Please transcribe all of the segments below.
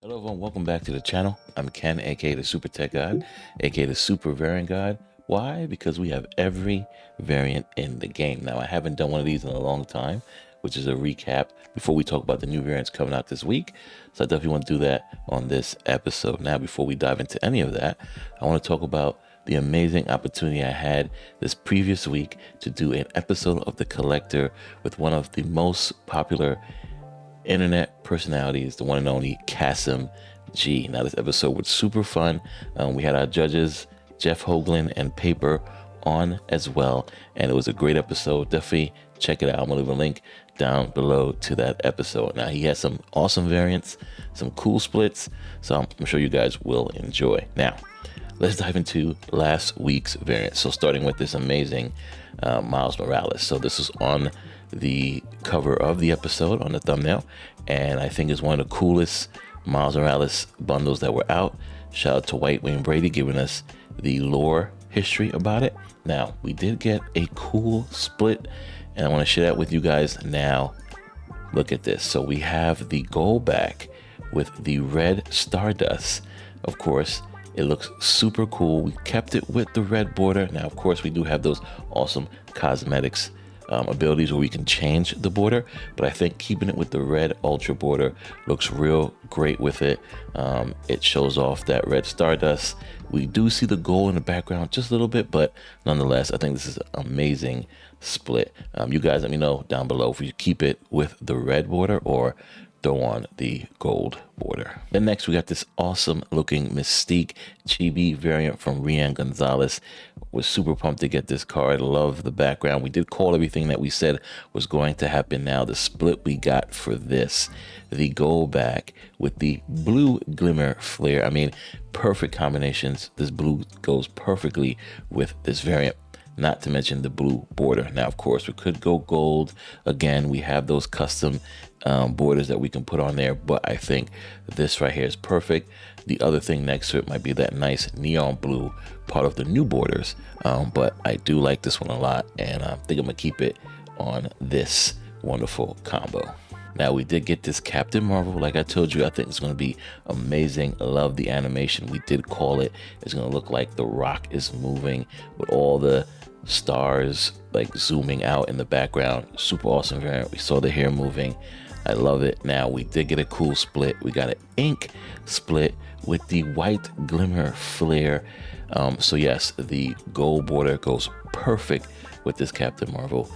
Hello everyone, welcome back to the channel. I'm Ken, aka the SuperTechGod, aka the Super Variant God. Why? Because we have every variant in the game. Now, I haven't done one of these in a long time, which is a recap before we talk about the new variants coming out this week. So I definitely want to do that on this episode. Now, before we dive into any of that, I want to talk about the amazing opportunity I had this previous week to do an episode of The Collector with one of the most popular internet personalities, the one and only Kasim G. Now, this episode was super fun. We had our judges, Jeff Hoagland and Paper, on as well, and it was a great episode. Definitely check it out. I'm gonna leave a link down below to that episode. Now, he has some awesome variants, some cool splits, so I'm sure you guys will enjoy. Now, let's dive into last week's variant. So starting with this amazing Miles Morales. So this is on the cover of the episode, on the thumbnail, and I think it's one of the coolest Miles Morales bundles that were out. Shout out to White Wayne Brady giving us the lore history about it. Now, we did get a cool split, and I want to share that with you guys now. Look at this. So we have the gold back with the red Stardust. Of course, it looks super cool. We kept it with the red border. Now, of course, we do have those awesome cosmetics abilities where we can change the border, but I think keeping it with the red ultra border looks real great with it. It shows off that red Stardust. We do see the gold in the background just a little bit, but nonetheless, I think this is an amazing split. You guys let me know down below if you keep it with the red border or throw on the gold border. Then next we got this awesome looking Mystique Chibi variant from Rian Gonzalez. Was super pumped to get this card. Love the background. We did call everything that we said was going to happen. Now the split we got for this, the gold back with the blue glimmer flare. I mean, perfect combinations. This blue goes perfectly with this variant, not to mention the blue border. Now, of course, we could go gold. Again, we have those custom borders that we can put on there, but I think this right here is perfect. The other thing next to it might be that nice neon blue part of the new borders, but I do like this one a lot, and I think I'm gonna keep it on this wonderful combo. Now, we did get this Captain Marvel. Like I told you, I think it's going to be amazing. I love the animation. We did call it. It's going to look like the rock is moving with all the stars like zooming out in the background. Super awesome variant. We saw the hair moving. I love it. Now, we did get a cool split. We got an ink split with the white glimmer flare. So yes, the gold border goes perfect with this Captain Marvel.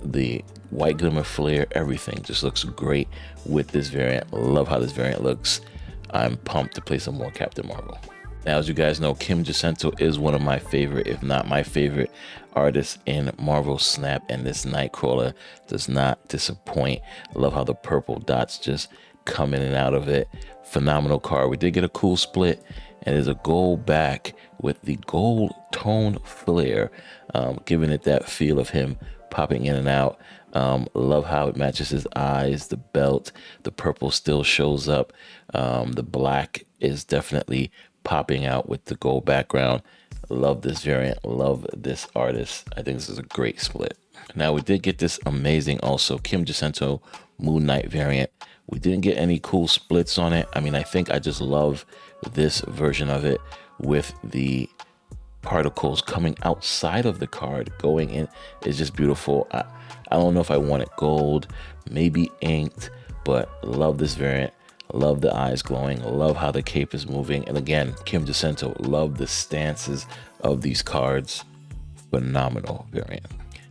The white glimmer flare, everything just looks great with this variant. Love how this variant looks. I'm pumped to play some more Captain Marvel. Now, as you guys know, Kim Jacinto is one of my favorite, if not my favorite, artists in Marvel Snap, and this Nightcrawler does not disappoint. Love how the purple dots just come in and out of it. Phenomenal card. We did get a cool split, and there's a gold back with the gold tone flare, giving it that feel of him popping in and out. Love how it matches his eyes, the belt, the purple still shows up. The black is definitely popping out with the gold background. Love this variant, love this artist. I think this is a great split. Now, we did get this amazing also Kim Jacinto Moon Knight variant. We didn't get any cool splits on it. I mean, I think I just love this version of it with the particles coming outside of the card going in. Is just beautiful. I don't know if I want it gold, maybe inked, but love this variant. Love the eyes glowing. Love how the cape is moving. And again, Kim Jacinto, love the stances of these cards. Phenomenal variant.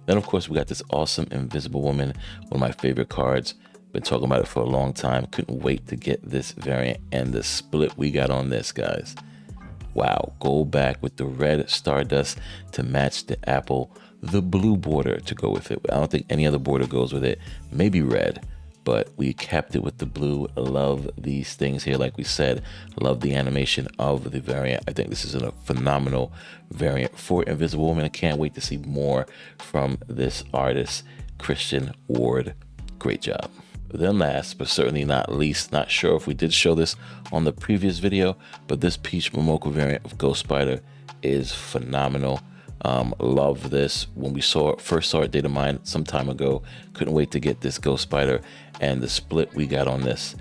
Then, of course, we got this awesome Invisible Woman, one of my favorite cards. Been talking about it for a long time. Couldn't wait to get this variant, and the split we got on this, guys. Wow, gold back with the red Stardust to match the apple, the blue border to go with it. I don't think any other border goes with it. Maybe red, but we kept it with the blue. I love these things here, like we said. Love the animation of the variant. I think this is a phenomenal variant for Invisible Woman. I can't wait to see more from this artist, Christian Ward. Great job. Then last, but certainly not least, not sure if we did show this on the previous video, but this Peach Momoko variant of Ghost Spider is phenomenal. Love this. When we first saw it Data Mine some time ago, couldn't wait to get this Ghost Spider, and the split we got on this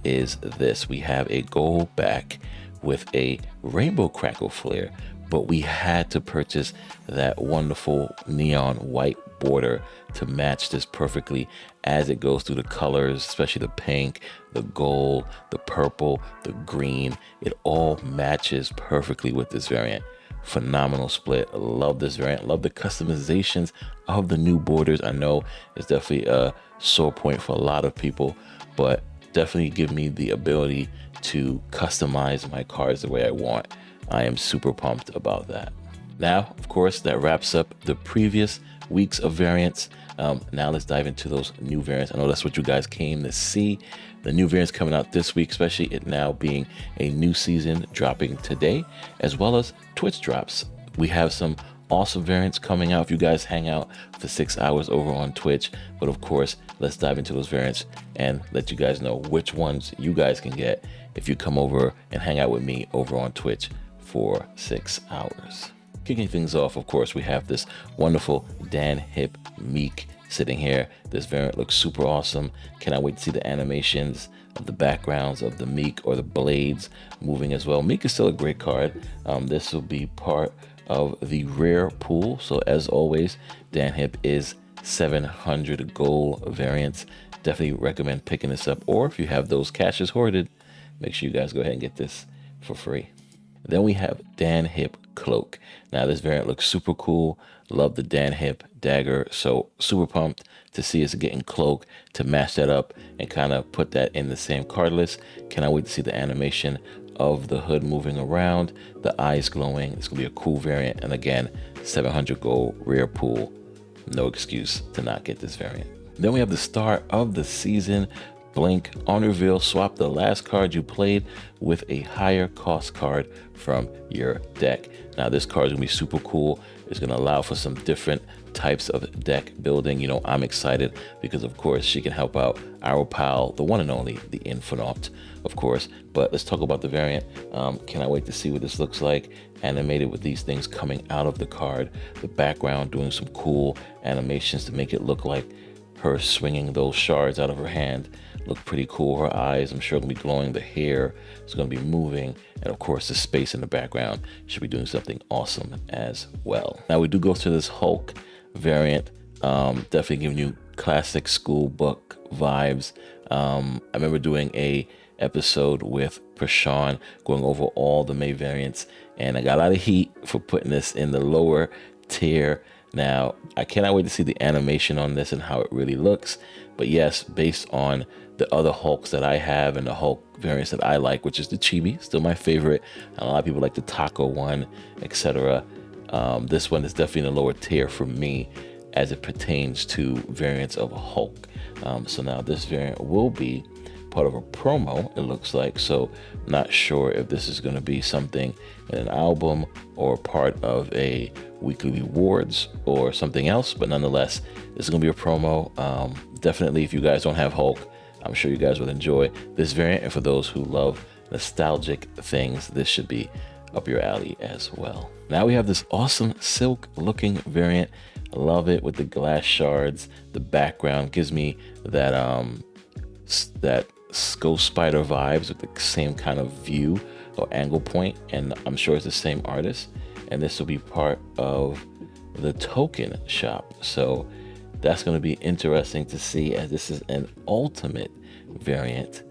is this. We have a gold back with a rainbow crackle flare, but we had to purchase that wonderful neon white border to match this perfectly as it goes through the colors, especially the pink, the gold, the purple, the green. It all matches perfectly with this variant. Phenomenal split. Love this variant. Love the customizations of the new borders. I know it's definitely a sore point for a lot of people, but definitely give me the ability to customize my cards the way I want. I am super pumped about that. Now, of course, that wraps up the previous weeks of variants. Now let's dive into those new variants. I know that's what you guys came to see. The new variants coming out this week, especially it now being a new season dropping today, as well as Twitch drops. We have some awesome variants coming out if you guys hang out for 6 hours over on Twitch. But of course, let's dive into those variants and let you guys know which ones you guys can get if you come over and hang out with me over on Twitch for 6 hours. Kicking things off, of course, we have this wonderful Dan Hip Meek sitting here. This variant looks super awesome. Cannot wait to see the animations of the backgrounds of the Meek or the blades moving as well. Meek is still a great card. This will be part of the rare pool. So as always, Dan Hip is 700 gold variants. Definitely recommend picking this up. Or if you have those caches hoarded, make sure you guys go ahead and get this for free. Then we have Dan Hip Cloak. Now this variant looks super cool. Love the Dan Hip dagger. So super pumped to see us getting Cloak to match that up and kind of put that in the same card list. Cannot wait to see the animation of the hood moving around, the eyes glowing. It's gonna be a cool variant. And again, 700 gold rare pool. No excuse to not get this variant. Then we have the start of the season. Blink. On reveal, swap the last card you played with a higher cost card from your deck. Now this card is gonna be super cool. It's gonna allow for some different types of deck building. You know, I'm excited because of course she can help out our pal, the one and only, the Infinite, of course. But let's talk about the variant. Cannot wait to see what this looks like animated with these things coming out of the card. The background doing some cool animations to make it look like her swinging those shards out of her hand. Look pretty cool. Her eyes, I'm sure, gonna be glowing. The hair is gonna be moving, and of course the space in the background should be doing something awesome as well. Now we do go to this Hulk variant. Definitely giving you classic school book vibes. I remember doing a episode with Prashan going over all the May variants, and I got a lot of heat for putting this in the lower tier. Now, I cannot wait to see the animation on this and how it really looks. But yes, based on the other Hulks that I have and the Hulk variants that I like, which is the Chibi, still my favorite. A lot of people like the Taco one, etc. This one is definitely in the lower tier for me as it pertains to variants of Hulk. So now this variant will be part of a promo, it looks like. So not sure if this is going to be something in an album or part of a weekly rewards or something else, but nonetheless, this is going to be a promo. Definitely, if you guys don't have Hulk, I'm sure you guys will enjoy this variant, and for those who love nostalgic things, this should be up your alley as well. Now we have this awesome silk looking variant. I love it with the glass shards. The background gives me that that Ghost Spider vibes with the same kind of view or angle point, and I'm sure it's the same artist. And this will be part of the token shop. So that's going to be interesting to see, as this is an ultimate variant.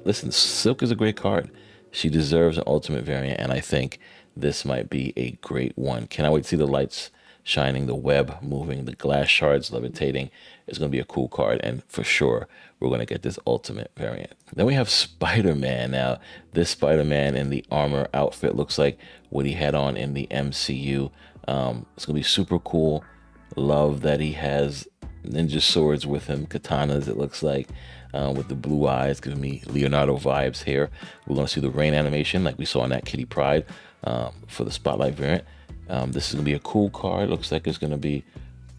Listen, Silk is a great card. She deserves an ultimate variant, and I think this might be a great one. Cannot wait to see the lights shining, the web moving, the glass shards levitating. It's going to be a cool card, and for sure, we're going to get this ultimate variant. Then we have Spider-Man. Now, this Spider-Man in the armor outfit looks like what he had on in the MCU. It's going to be super cool. Love that he has ninja swords with him, katanas, it looks like, with the blue eyes, giving me Leonardo vibes here. We're going to see the rain animation like we saw in that Kitty Pryde for the Spotlight variant. This is going to be a cool card. Looks like it's going to be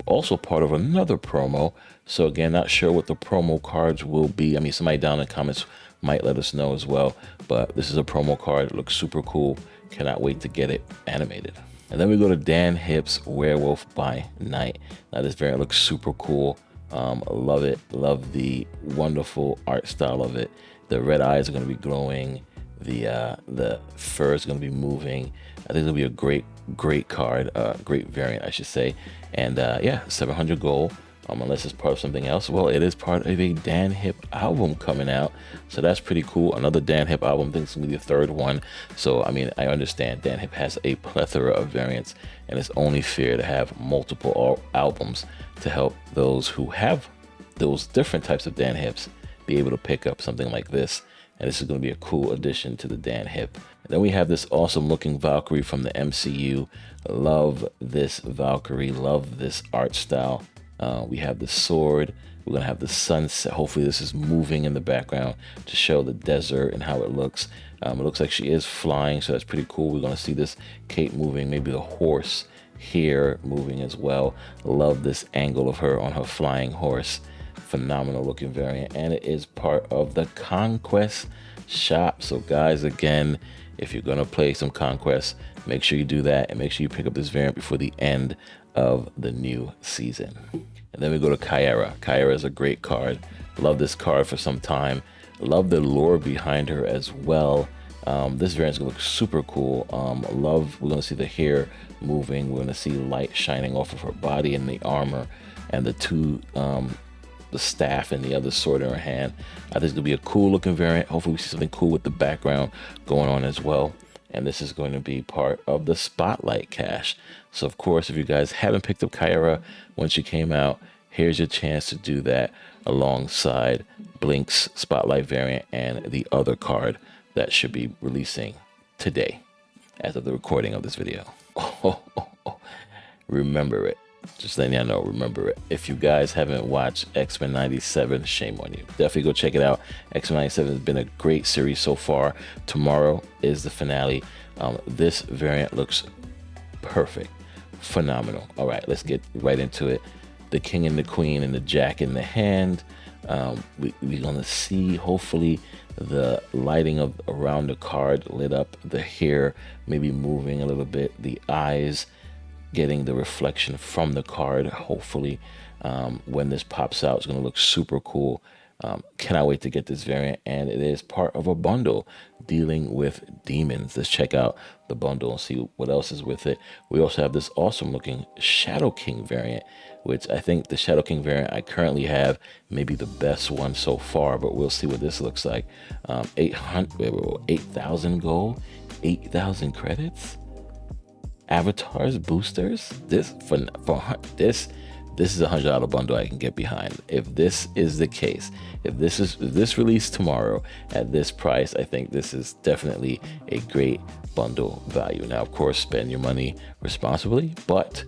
also part of another promo. So again, not sure what the promo cards will be. I mean, somebody down in the comments might let us know as well. But this is a promo card. It looks super cool. Cannot wait to get it animated. And then we go to Dan Hip's Werewolf by Night. Now this variant looks super cool. Love it. Love the wonderful art style of it. The red eyes are going to be glowing. The fur is going to be moving. I think it'll be a great card, great variant, I should say. And yeah, 700 gold. Unless it's part of something else. Well, it is part of a Dan Hip album coming out, so that's pretty cool. Another Dan Hip album. I think it's gonna be the third one. So I mean, I understand Dan Hip has a plethora of variants, and it's only fair to have multiple albums to help those who have those different types of Dan Hips be able to pick up something like this. And this is going to be a cool addition to the Dan Hip. And then we have this awesome looking Valkyrie from the MCU. Love this Valkyrie, love this art style. We have the sword. We're going to have the sunset. Hopefully this is moving in the background to show the desert and how it looks. It looks like she is flying, so that's pretty cool. We're going to see this cape moving, maybe the horse here moving as well. Love this angle of her on her flying horse. Phenomenal looking variant, and it is part of the Conquest shop. So guys, again, if you're going to play some Conquest, make sure you do that, and make sure you pick up this variant before the end of the new season. And then we go to Kyra. Kyra is a great card. Love this card for some time. Love the lore behind her as well. This variant's gonna look super cool. We're gonna see the hair moving. We're gonna see light shining off of her body and the armor, and the staff and the other sword in her hand. I think it's gonna be a cool looking variant. Hopefully we see something cool with the background going on as well. And this is going to be part of the Spotlight cache. So of course, if you guys haven't picked up Kyra when she came out, here's your chance to do that alongside Blink's Spotlight variant and the other card that should be releasing today as of the recording of this video. Remember it. Just letting y'all know, remember it. If you guys haven't watched X-Men 97, shame on you. Definitely go check it out. X-Men 97 has been a great series so far. Tomorrow is the finale. This variant looks perfect. Phenomenal. All right, let's get right into it. The King and the Queen and the Jack in the hand. We're gonna see, hopefully, the lighting of around the card lit up, the hair maybe moving a little bit, the eyes getting the reflection from the card. Hopefully, when this pops out, it's going to look super cool. Cannot wait to get this variant, and it is part of a bundle dealing with demons. Let's check out the bundle and see what else is with it. We also have this awesome looking Shadow King variant, which I think the Shadow King variant I currently have may be the best one so far, but we'll see what this looks like. 8,000 gold, 8,000 credits. Avatars, boosters. This is a $100 bundle I can get behind. If this is the case, if this released tomorrow at this price, I think this is definitely a great bundle value. Now, of course, spend your money responsibly, but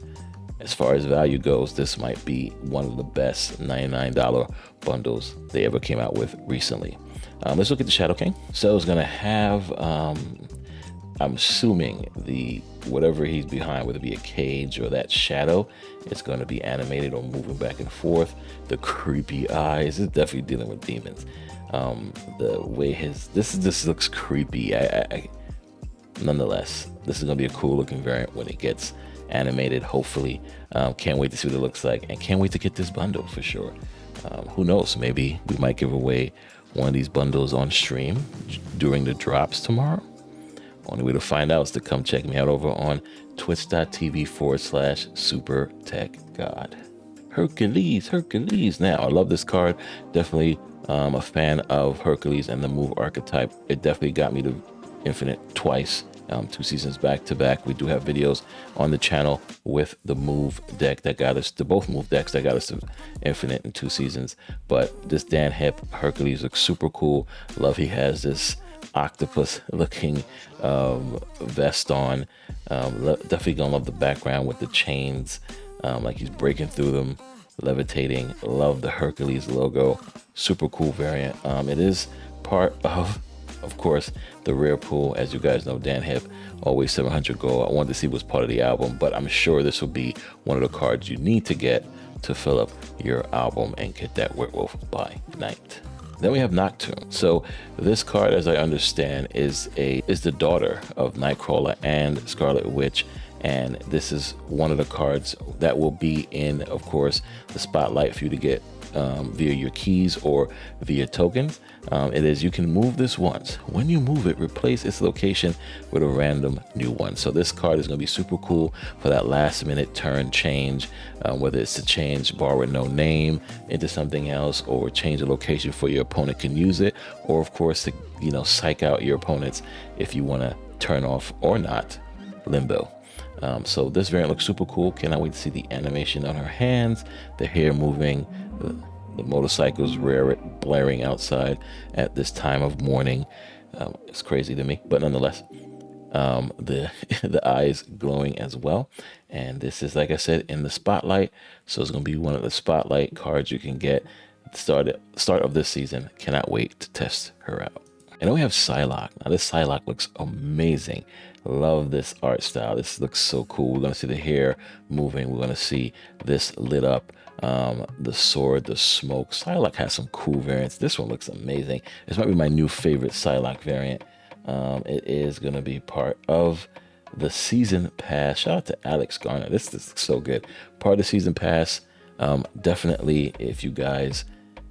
as far as value goes, this might be one of the best $99 bundles they ever came out with recently. Let's look at the Shadow King. So it's gonna have, I'm assuming whatever he's behind, whether it be a cage or that shadow, it's going to be animated or moving back and forth. The creepy eyes is definitely dealing with demons. The way this looks creepy. Nonetheless, this is going to be a cool looking variant when it gets animated. Hopefully, can't wait to see what it looks like, and can't wait to get this bundle for sure. Who knows? Maybe we might give away one of these bundles on stream during the drops tomorrow. Only way to find out is to come check me out over on twitch.tv/SuperTechGod. Hercules. Now, I love this card. Definitely a fan of Hercules and the move archetype. It definitely got me to Infinite twice, 2 seasons back to back. We do have videos on the channel with the move deck that got us to both move decks that got us to Infinite in 2 seasons. But this Dan Hip Hercules looks super cool. Love he has this octopus looking vest on. Definitely gonna love the background with the chains, like he's breaking through them, levitating. Love the Hercules logo. Super cool variant. It is part of course, the rare pool. As you guys know, Dan Hip always 700 gold. I wanted to see what's part of the album, but I'm sure this will be one of the cards you need to get to fill up your album and get that werewolf by night. Then we have Nocturne. So this card, as I understand, is the daughter of Nightcrawler and Scarlet Witch, and this is one of the cards that will be in, of course, the spotlight for you to get via your keys or via tokens. It is, you can move this once. When you move it, replace its location with a random new one. So this card is going to be super cool for that last minute turn change, whether it's to change borrow no name into something else, or change the location for your opponent can use it, or of course to, you know, psych out your opponents if you want to turn off or not limbo. So this variant looks super cool. Cannot wait to see the animation on her hands, the hair moving, the motorcycles blaring outside at this time of morning. It's crazy to me, but nonetheless, the the eyes glowing as well. And this is, like I said, in the spotlight, so it's going to be one of the spotlight cards you can get at the start of this season. Cannot wait to test her out. And then we have Psylocke. Now this Psylocke looks amazing. Love this art style. This looks so cool. We're going to see the hair moving. We're going to see this lit up. The sword, the smoke. Psylocke has some cool variants. This one looks amazing. This might be my new favorite Psylocke variant. It is going to be part of the season pass. Shout out to Alex Garner. This looks so good. Part of the season pass. Definitely, if you guys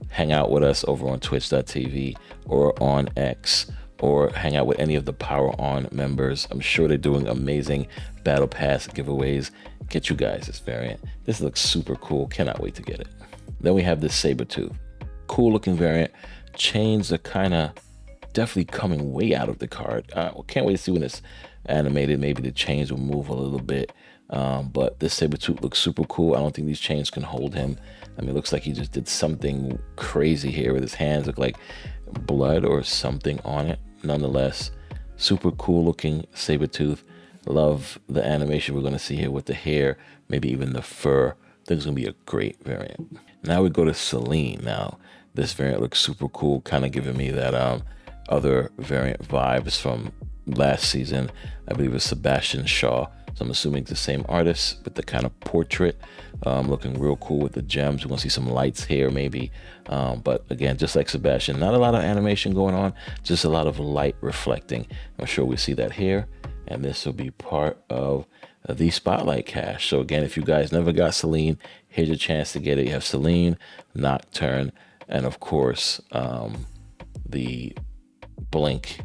hang out with us over on twitch.tv or on X, or hang out with any of the Power On members, I'm sure they're doing amazing Battle Pass giveaways. Get you guys this variant. This looks super cool. Cannot wait to get it. Then we have this Sabretooth. Cool looking variant. Chains are kind of definitely coming way out of the card. Can't wait to see when it's animated. Maybe the chains will move a little bit. But this Sabretooth looks super cool. I don't think these chains can hold him. I mean, it looks like he just did something crazy here with his hands. Look like blood or something on it. Nonetheless, super cool looking Sabretooth. Love the animation we're going to see here with the hair, maybe even the fur. I think it's going to be a great variant. Now we go to Celine. Now, this variant looks super cool, kind of giving me that other variant vibes from last season. I believe it was Sebastian Shaw. So I'm assuming it's the same artist, but the kind of portrait looking real cool with the gems. We're going to see some lights here maybe. But again, just like Sebastian, not a lot of animation going on, just a lot of light reflecting. I'm sure we see that here. And this will be part of the Spotlight Cache. So again, if you guys never got Celine, here's your chance to get it. You have Celine, Nocturne, and of course, the Blink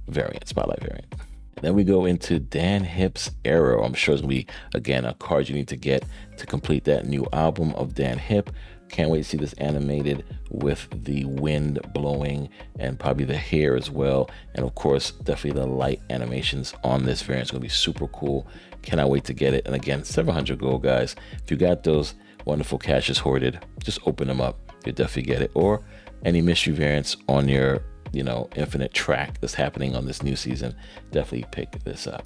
variant, Spotlight variant. Then we go into Dan Hip's Arrow. I'm sure it's going to be, again, a card you need to get to complete that new album of Dan Hip. Can't wait to see this animated with the wind blowing and probably the hair as well. And of course, definitely the light animations on this variant. It's going to be super cool. Cannot wait to get it. And again, 700 gold, guys. If you got those wonderful caches hoarded, just open them up. You'll definitely get it. Or any mystery variants on your infinite track that's happening on this new season, definitely pick this up.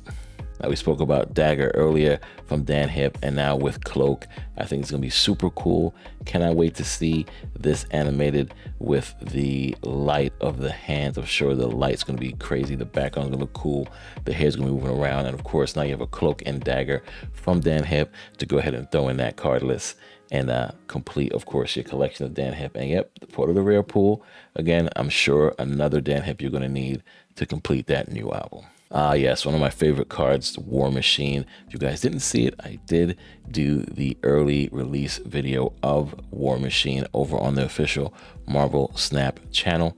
Now, we spoke about Dagger earlier from Dan Hip, and now with Cloak, I think it's gonna be super cool. Cannot wait to see this animated with the light of the hands. I'm sure the light's gonna be crazy. The background's gonna look cool. The hair's gonna be moving around, and of course, now you have a Cloak and Dagger from Dan Hip to go ahead and throw in that card list and complete, of course, your collection of Dan Hip. And yep, the Port of the Rare pool. Again, I'm sure another Dan Hip you're going to need to complete that new album. Yes, one of my favorite cards, War Machine. If you guys didn't see it, I did do the early release video of War Machine over on the official Marvel Snap channel.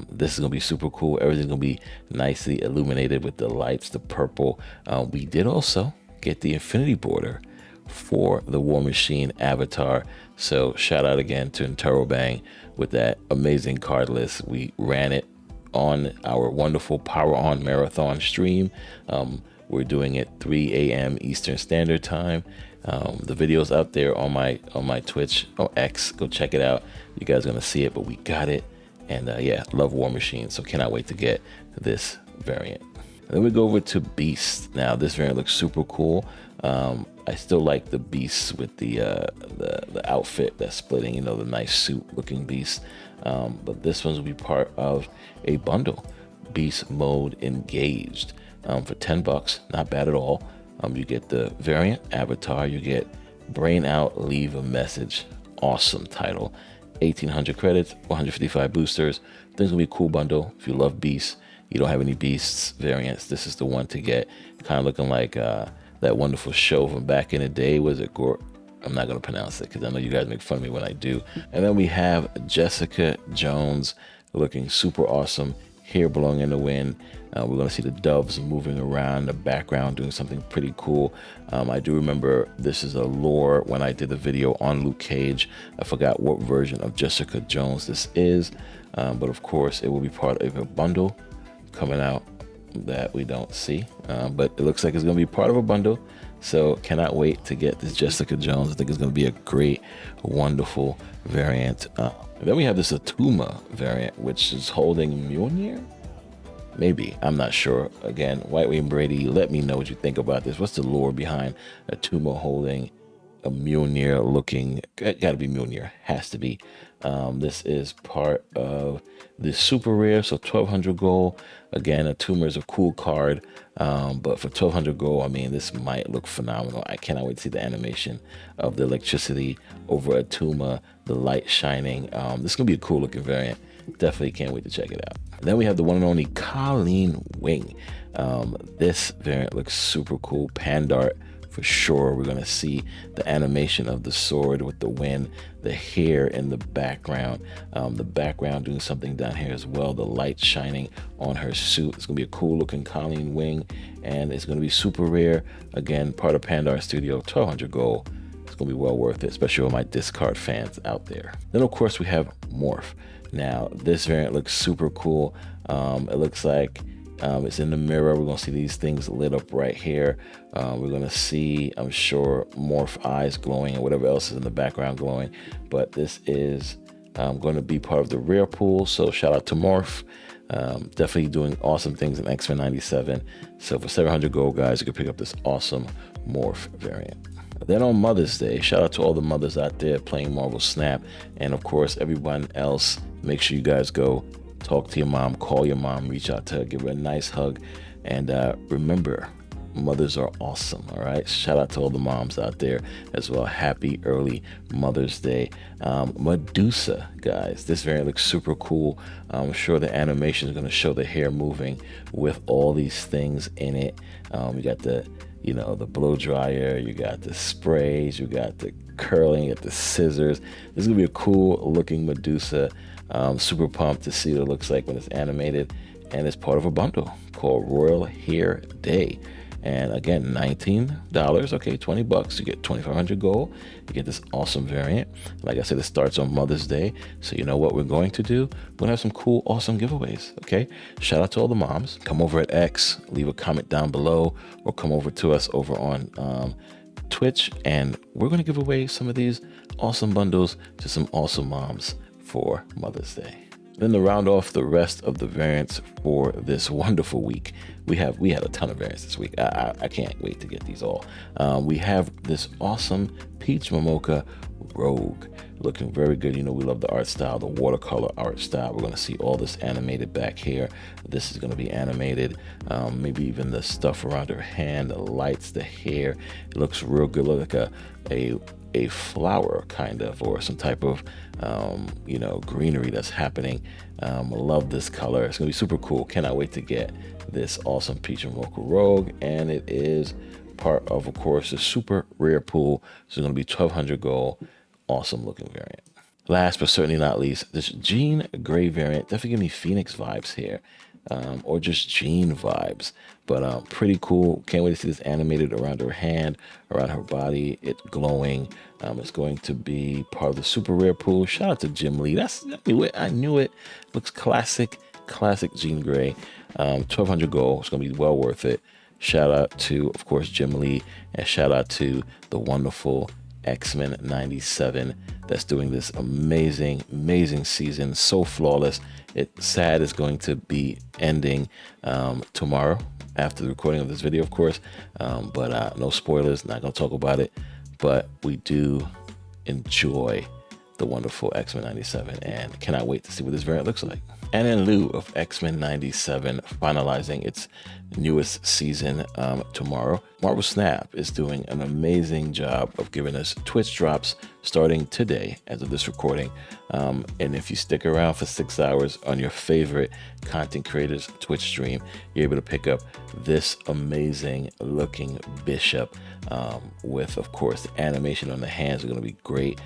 This is going to be super cool. Everything's going to be nicely illuminated with the lights, the purple. We did also get the Infinity Border for the War Machine avatar. So shout out again to Interrobang with that amazing card list. We ran it on our wonderful Power On Marathon stream. We're doing it 3 a.m. Eastern Standard Time. The video's out there on my Twitch or X. Go check it out. You guys are gonna see it, but we got it. And yeah, love War Machine. So cannot wait to get this variant. And then we go over to Beast. Now this variant looks super cool. I still like the Beast with the outfit that's splitting, the nice suit looking Beast. But this one's will be part of a bundle, Beast Mode Engaged, for $10. Not bad at all. You get the variant avatar, you get Brain Out, Leave a Message. Awesome title. 1,800 credits, 155 boosters. I think it's gonna be a cool bundle. If you love Beasts, you don't have any Beasts variants, this is the one to get. Kind of looking like that wonderful show from back in the day. Was it I'm not going to pronounce it because I know you guys make fun of me when I do. And then we have Jessica Jones looking super awesome. Hair blowing in the wind. We're going to see the doves moving around in the background, doing something pretty cool. I do remember this is a lore when I did the video on Luke Cage. I forgot what version of Jessica Jones this is, but of course it will be part of a bundle coming out that we don't see, but it looks like it's going to be part of a bundle. So cannot wait to get this Jessica Jones. I think it's going to be a great, wonderful variant. Then we have this Atuma variant, which is holding Mjolnir. Maybe, I'm not sure. Again, White Wing Brady, let me know what you think about this. What's the lore behind Atuma holding a Mjolnir looking? Gotta be Mjolnir, has to be. This is part of the super rare, so 1200 gold. Again, Atuma is a cool card, but for 1200 gold, I mean, this might look phenomenal. I cannot wait to see the animation of the electricity over Atuma, the light shining. This is gonna be a cool looking variant. Definitely can't wait to check it out. And then we have the one and only Colleen Wing. This variant looks super cool. Pandart for sure. We're going to see the animation of the sword with the wind, the hair in the background doing something down here as well, the light shining on her suit. It's going to be a cool looking Colleen Wing, and it's going to be super rare. Again, part of Pandar Studio, 1200 gold. It's going to be well worth it, especially with my discard fans out there. Then, of course, we have Morph. Now, this variant looks super cool. It looks like it's in the mirror. We're going to see these things lit up right here. We're going to see, I'm sure, Morph eyes glowing and whatever else is in the background glowing. But this is going to be part of the rare pool. So shout out to Morph. Definitely doing awesome things in X-Men 97. So for 700 gold, guys, you can pick up this awesome Morph variant. Then on Mother's Day, shout out to all the mothers out there playing Marvel Snap. And of course, everyone else, make sure you guys go talk to your mom, call your mom, reach out to her, give her a nice hug. And remember, mothers are awesome, all right? Shout out to all the moms out there as well. Happy early Mother's Day. Medusa, guys, this variant looks super cool. I'm sure the animation is going to show the hair moving with all these things in it. You got the blow dryer, you got the sprays, you got the curling, you got the scissors. This is gonna be a cool looking Medusa. Super pumped to see what it looks like when it's animated, and it's part of a bundle called Royal Hair Day. And again, $19, okay, $20. You get 2,500 gold. You get this awesome variant. Like I said, it starts on Mother's Day. So you know what we're going to do? We're gonna have some cool, awesome giveaways, okay? Shout out to all the moms. Come over at X, leave a comment down below, or come over to us over on Twitch, and we're gonna give away some of these awesome bundles to some awesome moms for Mother's Day. Then to round off the rest of the variants for this wonderful week, we had a ton of variants this week. I can't wait to get these all. We have this awesome Peach Momoka Rogue, looking very good. You know, we love the art style, the watercolor art style. We're going to see all this animated back here. This is going to be animated. Maybe even the stuff around her hand, the lights, the hair. It looks real good. Look like a flower kind of, or some type of greenery that's happening. Love this color. It's gonna be super cool. Cannot wait to get this awesome Peach and Mocha Rogue, and it is part of course, the super rare pool. So it's gonna be 1,200 gold. Awesome looking variant. Last but certainly not least, this Jean Grey variant. Definitely give me Phoenix vibes here, or just Jean vibes. But pretty cool. Can't wait to see this animated around her hand, around her body. It's glowing. It's going to be part of the super rare pool. Shout out to Jim Lee. I knew it. Looks classic Jean Grey. 1,200 gold. It's going to be well worth it. Shout out to, of course, Jim Lee, and shout out to the wonderful X-Men 97 that's doing this amazing season. So flawless. It's sad it's going to be ending tomorrow after the recording of this video, of course. But no spoilers, not gonna talk about it. But we do enjoy the wonderful X-Men 97 and cannot wait to see what this variant looks like. And in lieu of X-Men 97 finalizing its newest season tomorrow, Marvel Snap is doing an amazing job of giving us Twitch drops starting today as of this recording. And if you stick around for 6 hours on your favorite content creators Twitch stream, you're able to pick up this amazing looking Bishop with, of course, the animation on the hands are going to be great.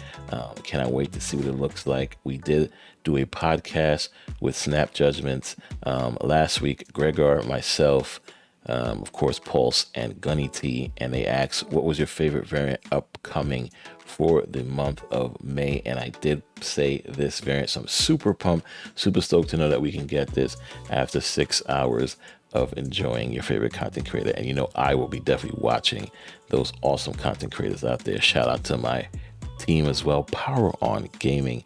Cannot wait to see what it looks like. We did do a podcast with Snap Judgments last week. Gregor, myself, of course, Pulse and Gunny T, and they asked what was your favorite variant upcoming for the month of May, and I did say this variant, so I'm super pumped, super stoked to know that we can get this after 6 hours of enjoying your favorite content creator. And you know, I will be definitely watching those awesome content creators out there. Shout out to my team as well, Power On Gaming.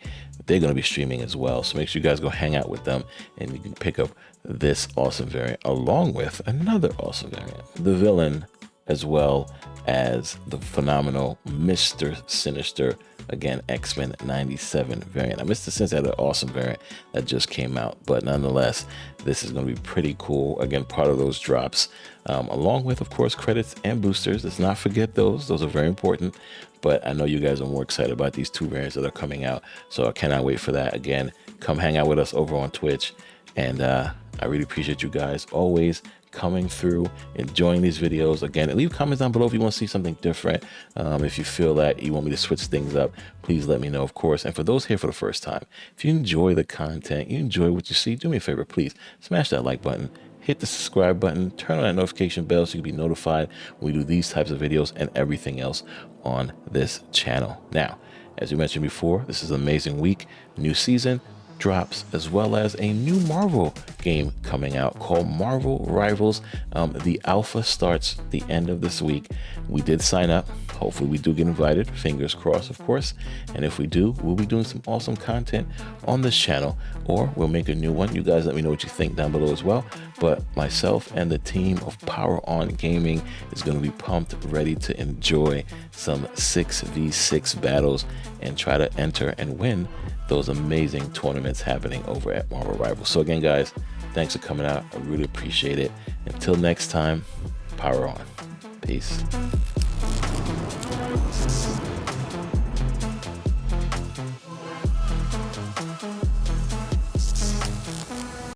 They're going to be streaming as well, so make sure you guys go hang out with them and you can pick up this awesome variant along with another awesome variant, the villain, as well as the phenomenal Mr. Sinister, again, X-Men 97 variant. Now, Mr. Sinister had an awesome variant that just came out, but nonetheless, this is going to be pretty cool. Again, part of those drops, along with, of course, credits and boosters. Let's not forget those. Those are very important. But I know you guys are more excited about these two variants that are coming out, so I cannot wait for that. Again, come hang out with us over on Twitch, and I really appreciate you guys always coming through, enjoying these videos. Again, leave comments down below if you want to see something different. If you feel that you want me to switch things up, please let me know, of course. And for those here for the first time, if you enjoy the content, you enjoy what you see, do me a favor, please smash that like button, hit the subscribe button, turn on that notification bell so you can be notified when we do these types of videos and everything else on this channel. Now, as we mentioned before, this is an amazing week, new season drops, as well as a new Marvel game coming out called Marvel Rivals. The alpha starts the end of this week. We did sign up. Hopefully we do get invited, fingers crossed, of course. And if we do, we'll be doing some awesome content on this channel, or we'll make a new one. You guys let me know what you think down below as well. But myself and the team of Power On Gaming is going to be pumped, ready to enjoy some 6v6 battles and try to enter and win those amazing tournaments happening over at Marvel Rivals. So again, guys, thanks for coming out. I really appreciate it. Until next time, Power On. Peace.